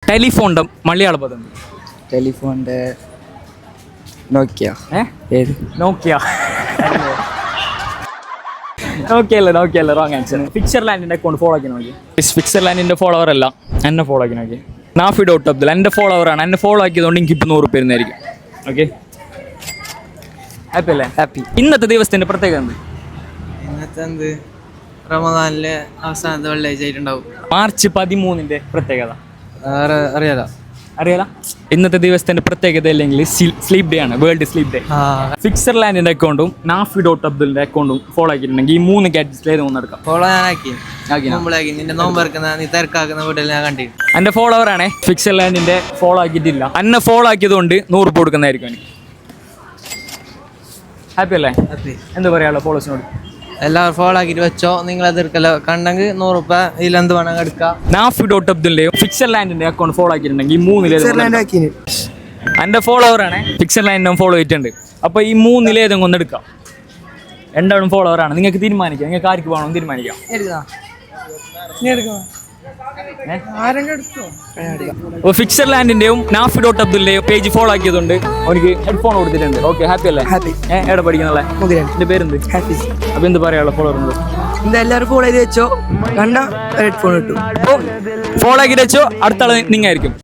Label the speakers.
Speaker 1: ടെലിഫോണിന്റെ മലയാള പദം.
Speaker 2: ടെലിഫോണിന്റെ നോക്കിയ.
Speaker 1: ഏത് നോക്കിയ? നോക്കിയല്ല wrong answer. ഫിക്സർലാൻഡിന്റെ account follow ആക്കി നോക്കി. ഫിക്സർലാൻഡിന്റെ ഫോളോവർ അല്ല, എന്നെ ഫോളോ ആക്കി നോക്കി. നാഫിഡ് ഔട്ട് അബ്ദുൽ എൻ്റെ ഫോളോവറാണ്. എന്നെ ഫോളോ ആക്കിയതുകൊണ്ട് എനിക്ക് ഇപ്പോൾ 100 തരുന്നതായിരിക്കും. ഓക്കെ, ഹാപ്പി അല്ലേ? ഹാപ്പി. ഇന്നത്തെ ദിവസത്തിന്റെ പ്രത്യേകത എന്ത്?
Speaker 2: ഇന്നത്തെ റമദാനിലെ അവസാനത്തെ വെള്ളിയാഴ്ച ആയിട്ടുണ്ടാവും.
Speaker 1: മാർച്ച് 13 പ്രത്യേകത അറിയാല? ഇന്നത്തെ ദിവസത്തിന്റെ പ്രത്യേകത അല്ലെങ്കിൽ സ്ലീപ്പ് ഡേ ആണ്, വേൾഡ് സ്ലീപ്പ് ഡേ. ഫിക്സർലാൻഡിന്റെ അക്കൗണ്ടും നാഫിഡ് ഔട്ട് അബ്ദുലിന്റെ അക്കൗണ്ടും ഫോളോ ആക്കിയിട്ടുണ്ടെങ്കിൽ ഈ 3 കാറ്റഗറിയിൽ ഏത് ഒന്ന് എടുക്കാം?
Speaker 2: ഫോളോ ഞാനാക്കി നിന്റെ നോമ്പറക്കുന്ന നീ തിരക്കാക്കുന്ന വീട്ടിൽ ഞാൻ കണ്ടിരുന്നു.
Speaker 1: എന്റെ ഫോളോവർ ആണ്. ഫിക്സർലാൻഡിന്റെ ഫോളോ ആക്കിയിട്ടില്ല. എന്നെ ഫോളോ ആക്കിയതുകൊണ്ട് 100 കൊടുക്കുന്നതായിരിക്കും എനിക്ക്. ഹാപ്പി അല്ലേ? ഹാപ്പി. എന്താ പറയാനുള്ള ഫോളോസിനോട്?
Speaker 2: എല്ലാവരും ഫോളോ ആക്കിയിട്ട് വെച്ചോ. നിങ്ങൾ എതിർക്കല്ലോ കണ്ടെങ്കിൽ 100 രൂപ ഇതിലെന്ത് വേണം എടുക്കാം.
Speaker 1: നാഫിഡ് ഔട്ട് അബ്ദുലിന്റെയും ഫിക്സർലാൻഡിന്റെ അക്കൗണ്ട് ഫോളോ ആക്കിയിട്ടുണ്ടെങ്കിൽ ഈ 3 എന്റെ ഫോളോവർ ആണ്. ഫിക്സർലാൻഡിനും ഫോളോ ചെയ്തിട്ടുണ്ട്. അപ്പൊ ഈ 3 ഏതെങ്കിലും ഒന്ന് എടുക്കാം. രണ്ടാളും ഫോളോവർ ആണ്. നിങ്ങൾക്ക് തീരുമാനിക്കാം, നിങ്ങൾക്ക് ആർക്ക് വേണമെന്ന് തീരുമാനിക്കാം. ഫിക്സർലാൻഡിന്റെയും നാഫിഡ് ഔട്ട് അബ്ദുലിന്റെയും പേജ് ഫോളോ ആക്കിയതുകൊണ്ട് അവർക്ക് ഹെഡ്ഫോൺ കൊടുത്തിട്ടുണ്ട്. ഓക്കെ, ഹാപ്പി അല്ലേ? ഹാപ്പി. എവിടെ പഠിക്കുന്നല്ലേ? എന്റെ പേരെന്ത്? ഹാപ്പി. അപ്പൊ എന്ത് പറയാനുള്ള ഫോളോവർ?
Speaker 2: എല്ലാവരും ഫോളോ ചെയ്ത് വെച്ചോ, കണ്ട ഹെഡ്ഫോൺ കിട്ടും.
Speaker 1: ഫോളോ ആക്കി വെച്ചോ, അടുത്ത ആള് നിങ്ങായിരിക്കും.